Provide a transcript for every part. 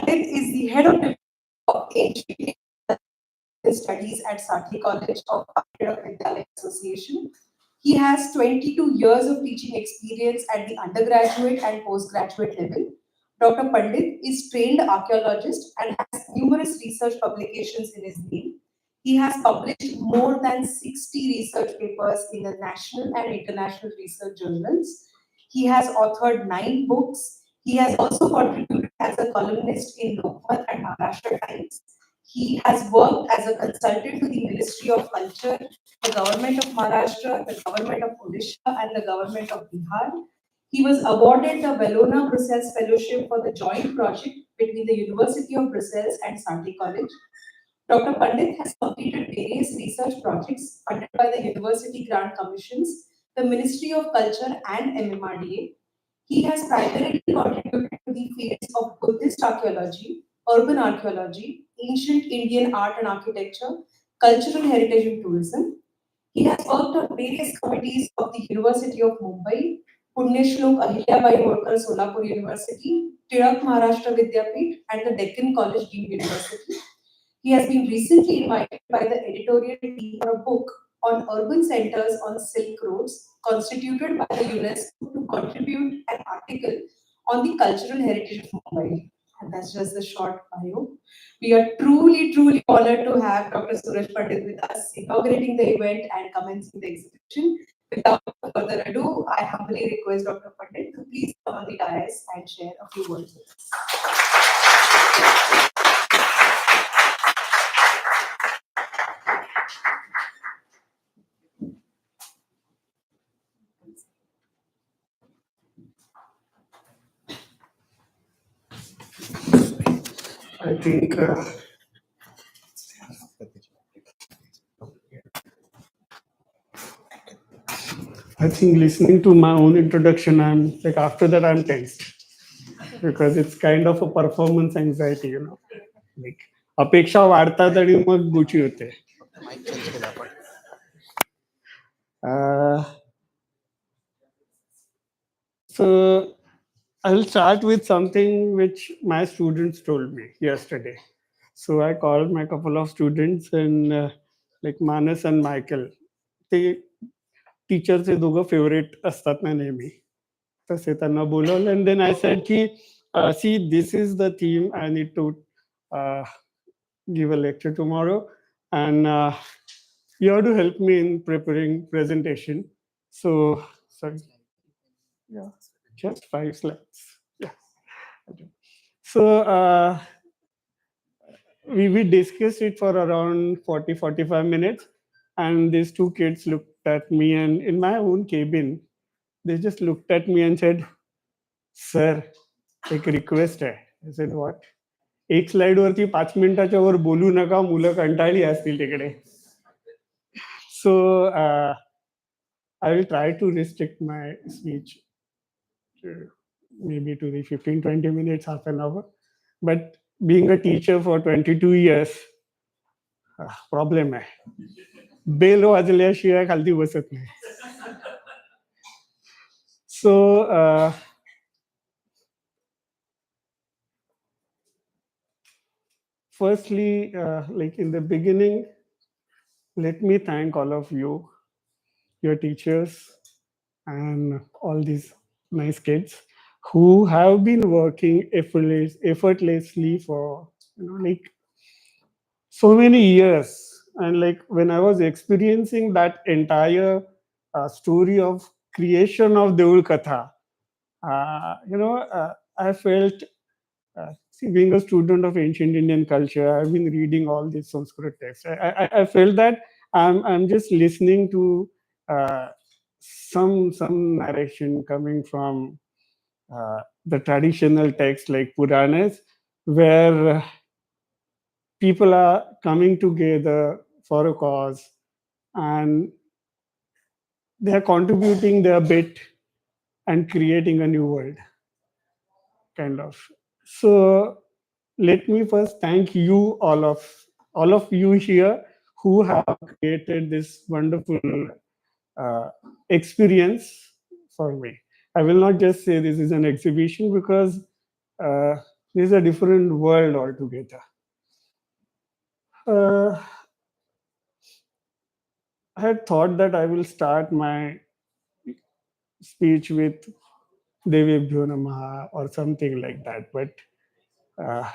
Pandit is the head of Ancient Studies at Sathi College of Vidyalaya Association. He has 22 years of teaching experience at the undergraduate and postgraduate level. Dr. Pandit is trained archaeologist and has numerous research publications in his name. He has published more than 60 research papers in the national and international research journals. He has authored 9 books. He has also contributed as a columnist in Lokmat and Maharashtra Times. He has worked as a consultant to the Ministry of Culture, the Government of Maharashtra, the Government of Odisha, and the Government of Bihar. He was awarded the Bellona Brussels Fellowship for the joint project between the University of Brussels and Sante College. Dr. Pandit has completed various research projects funded by the University Grant Commissions, the Ministry of Culture, and MMRDA. He has primarily contributed to the fields of Buddhist archaeology, urban archaeology, ancient Indian art and architecture, cultural heritage and tourism. He has worked on various committees of the University of Mumbai, Punyashlok Ahilyabai Holkar Solapur University, Tirak Maharashtra Vidyapith, and the Deccan College Deemed University. He has been recently invited by the editorial team for a book on urban centers on Silk Roads, constituted by the UNESCO to contribute an article on the cultural heritage of Mumbai. And that's just the short bio. We are truly, truly honored to have Dr. Suraj Pandit with us, inaugurating the event and commencing the exhibition. Without further ado, I humbly request Dr. Pandit to please come on the dais and share a few words with us. I think listening to my own introduction, I'm like after that I'm tense because it's kind of a performance anxiety, Like अपेक्षा वाढतात आणि मग गोची होते. So I'll start with something which my students told me yesterday. So I called my couple of students and like Manas and Michael. ते टीचरचे दोघं favourite असतात ना नेहमी, तसे त्यांना बोलवलं. And then I said की see, this is the theme I need to give a lecture tomorrow, and you have to help me in preparing presentation. So sorry, yeah, just 5 slides. Yeah. So we discussed it for around 40-45 minutes, and these two kids looked at me, and in my own cabin they just looked at me and said, "Sir, एक request आहे." I said, "What?" एक slide वरती 5 मिनिटाच्या वर बोलू नका, मुलं कंटाळली असतील तिकडे. So I will try to restrict my speech to maybe to the 15-20 minutes, half an hour. But being a teacher for 22 years, problem आहे. बेल वाजल्याशिवाय खालती बसत नाही. So firstly, like in the beginning, let me thank all of you, your teachers, and all these nice kids who have been working effortlessly for like so many years. And like when I was experiencing that entire story of creation of deoolkathan, I felt, see, being a student of ancient Indian culture, I've been reading all these Sanskrit texts. I felt that I'm just listening to some narration coming from the traditional texts like Puranas, where people are coming together for a cause and they are contributing their bit and creating a new world, kind of. So let me first thank you, all of you here who have created this wonderful experience for me. I will not just say this is an exhibition because This is a different world altogether. Uh, I had thought that I will start my speech with Devebhyo Namaha or something like that, but uh,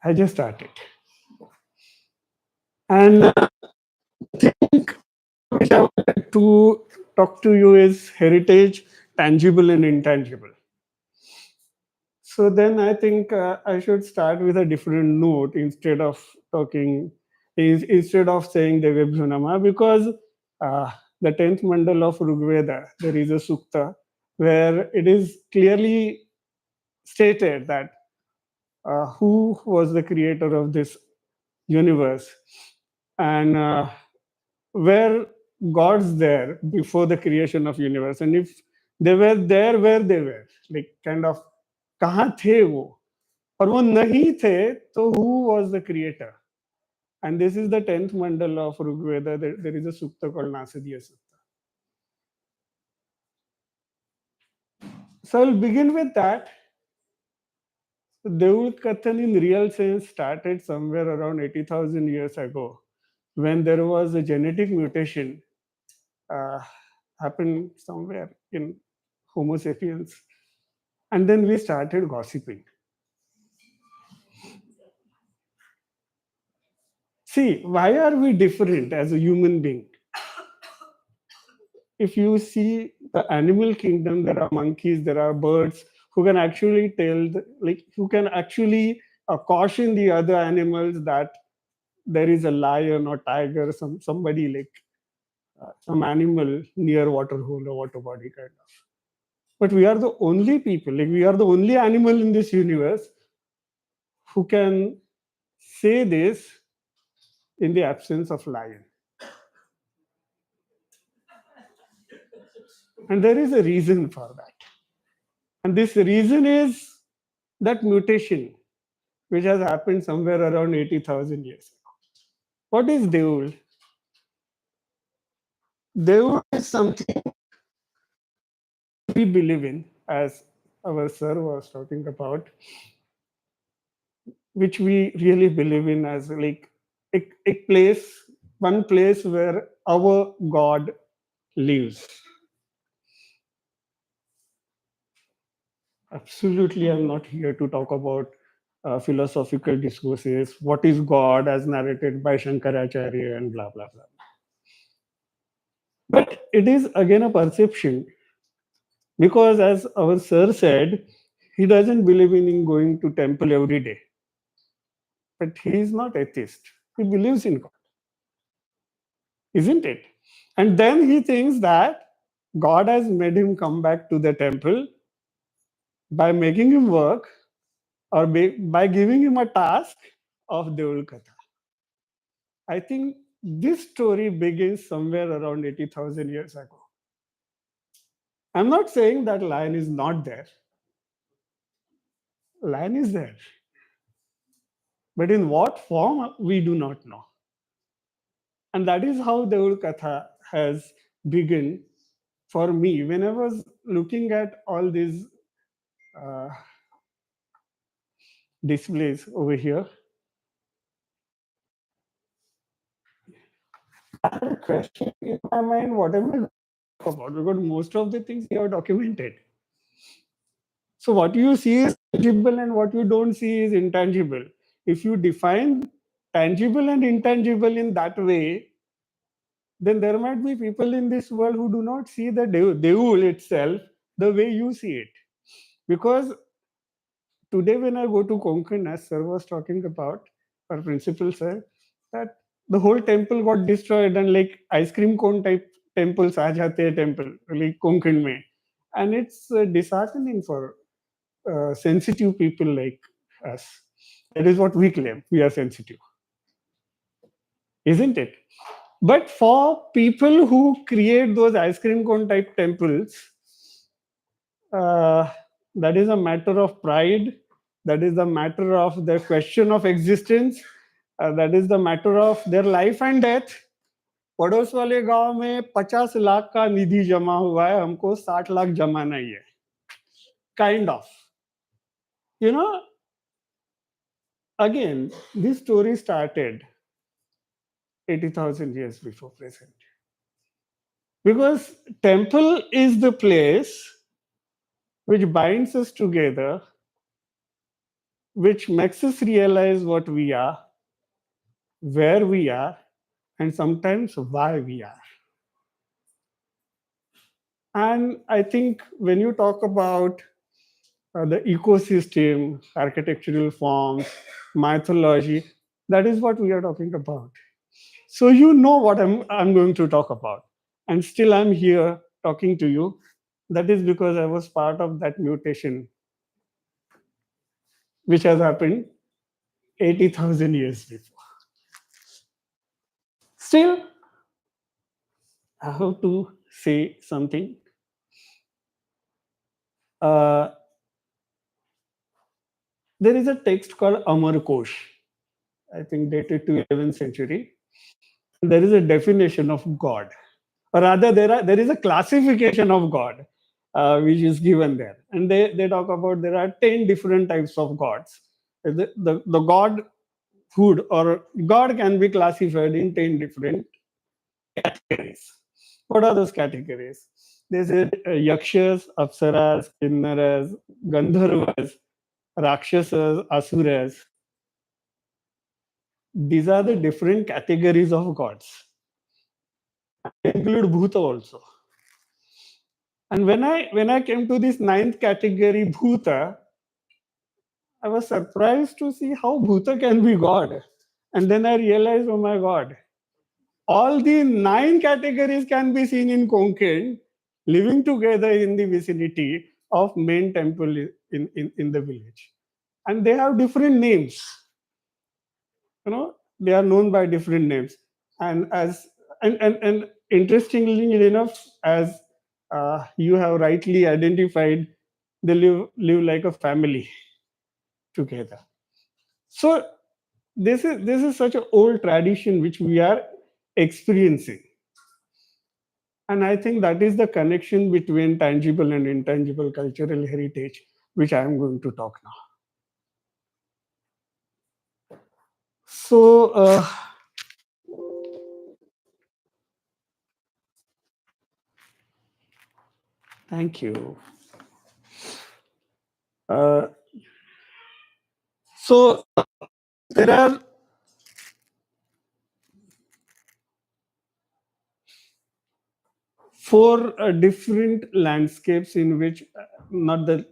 I just started. And which I wanted to talk to you is heritage, tangible and intangible. So then I think I should start with a different note instead of talking, instead of saying Devebhyo Namaha, because uh, the 10th mandal of Rigveda, there is a sukta where it is clearly stated that who was the creator of this universe, and were gods there before the creation of universe, and if they were there where they were, like kind of कहाँ थे वो, और वो नहीं थे तो who was the creator. And this is the 10th mandal of Rigveda. There is a sukta called Nasadiya Sukta. So I'll begin with that. Deoolkathan in real sense started somewhere around 80,000 years ago when there was a genetic mutation uh, happened somewhere in Homo sapiens. And then we started gossiping. See, why are we different as a human being? If you see the animal kingdom, there are monkeys, there are birds who can actually like, who can actually caution the other animals that there is a lion or tiger, somebody like some animal near water hole or water body kind of. But we are the only people, like we are the only animal in this universe who can say this in the absence of lion. And there is a reason for that. And this reason is that mutation, which has happened somewhere around 80,000 years ago. What is Deul? Deul is something we believe in, as our sir was talking about, which we really believe in as like a place, one place where our God lives. Absolutely, I'm not here to talk about philosophical discourses. What is God as narrated by Shankaracharya and blah, blah, blah. But it is again a perception because, as our sir said, he doesn't believe in going to temple every day. But he is not atheist. He believes in God, isn't it? And then he thinks that God has made him come back to the temple by making him work or by giving him a task of Deul Katha. I think this story begins somewhere around 80,000 years ago. I'm not saying that lion is not there. Lion is there. But in what form, we do not know. And that is how Deul Katha has begun for me. When I was looking at all these uh, displays over here, I had a question in my mind, what am I talking about? Because most of the things here are documented. So what you see is tangible and what you don't see is intangible. If you define tangible and intangible in that way, then there might be people in this world who do not see the Deul itself the way you see it. Because today when I go to Konkan, as sir was talking about, our principal sir, that the whole temple got destroyed and like ice cream cone type temples aa jate hai temple, like Konkan mein. And it's disheartening for sensitive people like us. That is what we claim. We are sensitive, isn't it? But for people who create those ice cream cone type temples, uh, that is a matter of pride. That is the matter of their question of existence. That is the matter of their life and death. पड़ोस वाले गांव में 50 लाख का निधि जमा हुआ है, हमको 60 लाख जमाना ही है, kind of, you know. Again, this story started 80,000 years before present. Because temple is the place which binds us together, which makes us realize what we are, where we are, and sometimes why we are. And I think when you talk about the ecosystem, architectural forms, mythology, that is what we are talking about. So you know what I'm going to talk about. And still I'm here talking to you. That is because I was part of that mutation which has happened 80,000 years before. Still, I have to say something. Uh, there is a text called Amar Kosh, I think dated to 11th century. There is a definition of God, or rather, there is a classification of God, which is given there, and they talk about there are 10 different types of gods. The godhood or God can be classified in 10 different categories. What are those categories? They said yakshas, apsaras, kinnaras, gandharvas, rakshasas, asuras. These are the different categories of gods. They include bhuta also. And when I came to this ninth category, bhuta, I was surprised to see how bhuta can be god. And then I realized, oh my god, all the nine categories can be seen in Konkan, living together in the vicinity of main temple in the village. And they have different names. They are known by different names. And interestingly enough, as you have rightly identified, they live like a family together. So this is such an old tradition which we are experiencing. And I think that is the connection between tangible and intangible cultural heritage, which I am going to talk now. So, thank you. Uh, so, there are four different landscapes in which not the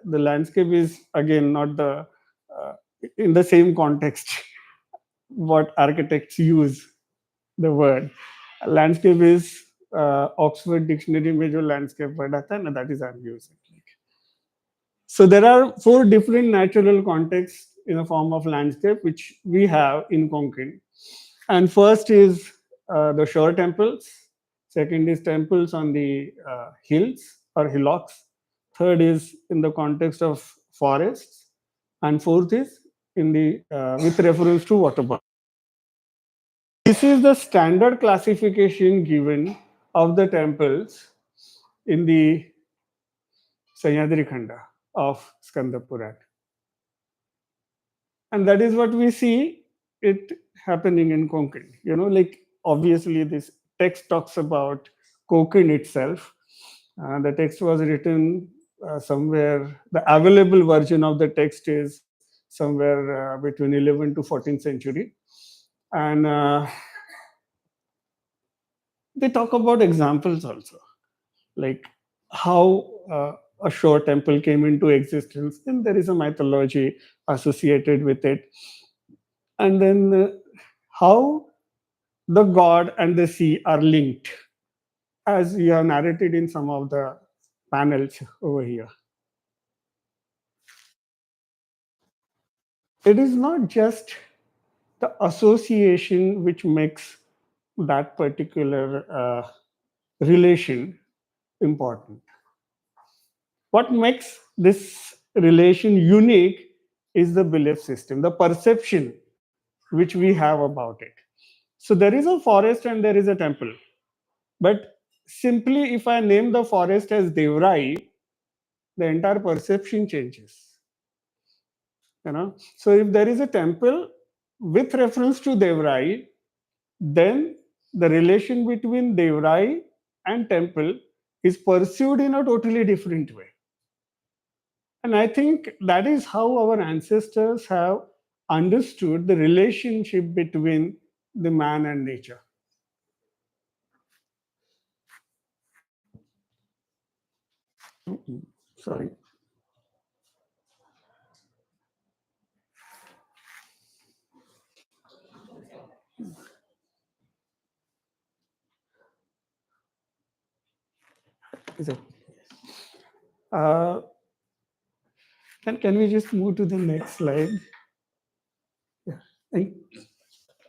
landscape is again not the uh, in the same context what architects use the word. Landscape is Oxford Dictionary Major Landscape Vadathan, and that is I'm using. So there are four different natural contexts in the form of landscape which we have in Konkan. And first is the shore temples. Second is temples on the hills or hillocks. Third is in the context of forests. And fourth is in the with reference to water bodies. This is the standard classification given of the temples in the Sahyadri Khanda of Skanda Puran. And that is what we see it happening in Konkan. Like obviously this text talks about Konkan itself. The text was written somewhere, the available version of the text is somewhere between 11th to 14th century. And they talk about examples also, like how a shore temple came into existence. Then there is a mythology associated with it. And then how the god and the sea are linked, as you have narrated in some of the panels over here. It is not just the association which makes that particular relation important. What makes this relation unique is the belief system, the perception which we have about it. So there is a forest and there is a temple. But simply if I name the forest as Devrai, the entire perception changes. So if there is a temple with reference to Devrai, then the relation between Devrai and temple is pursued in a totally different way. And I think that is how our ancestors have understood the relationship between the man and nature. Sorry. Is it? Uh, can we just move to the next slide? Yeah. Thank-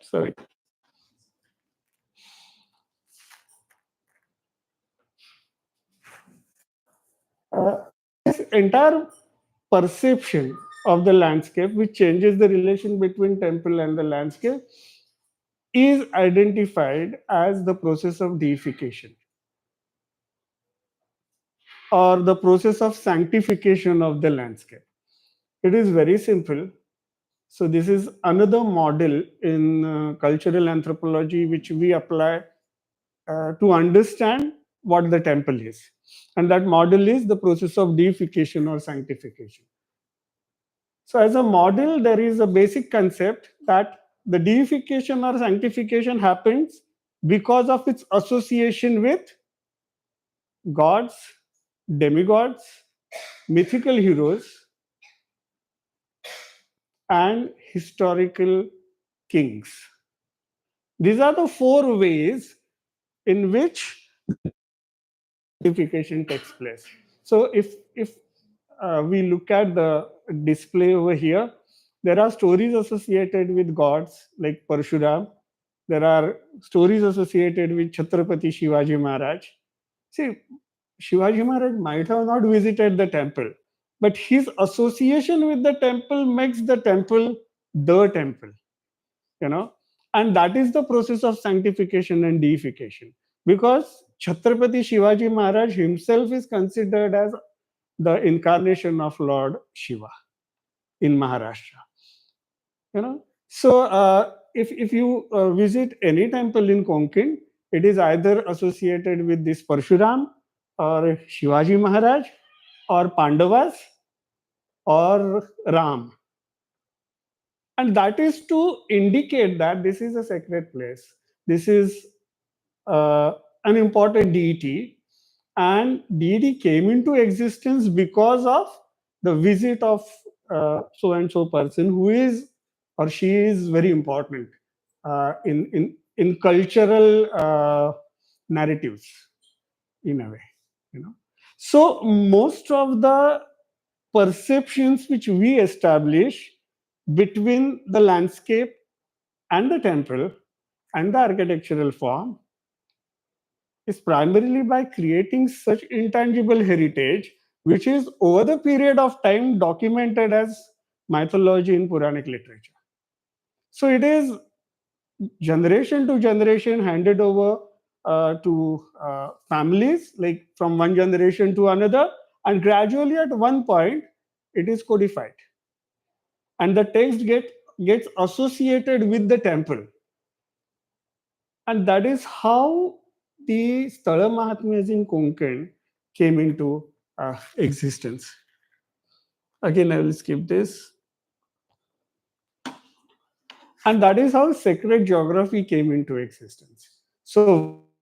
Sorry. This entire perception of the landscape, which changes the relation between temple and the landscape, is identified as the process of deification or the process of sanctification of the landscape. It is very simple. So, this is another model in cultural anthropology which we apply to understand what the temple is. And that model is the process of deification or sanctification. So, as a model, there is a basic concept that the deification or sanctification happens because of its association with gods, demigods, mythical heroes, and historical kings. These are the four ways in which sanctification takes place. So, if we look at the display over here, there are stories associated with gods like Parshuram. There are stories associated with Chhatrapati Shivaji Maharaj. See, Shivaji Maharaj might have not visited the temple, but his association with the temple makes the temple, you know, and that is the process of sanctification and deification. Because Chhatrapati Shivaji Maharaj himself is considered as the incarnation of Lord Shiva in Maharashtra. If you visit any temple in Konkan, it is either associated with this Parshuram or Shivaji Maharaj or Pandavas or Ram. And that is to indicate that this is a sacred place. This is uh, an important deity, and deity came into existence because of the visit of so and so person who is or she is very important in cultural narratives in a way. So most of the perceptions which we establish between the landscape and the temple and the architectural form is primarily by creating such intangible heritage, which is over the period of time documented as mythology in Puranic literature. So it is generation to generation handed over to families, like from one generation to another, and gradually at one point it is codified, and the text gets associated with the temple, and that is how the Sthala Mahatmyas in Konkan came into existence. Again, I will skip this. And that is how sacred geography came into existence. So, why?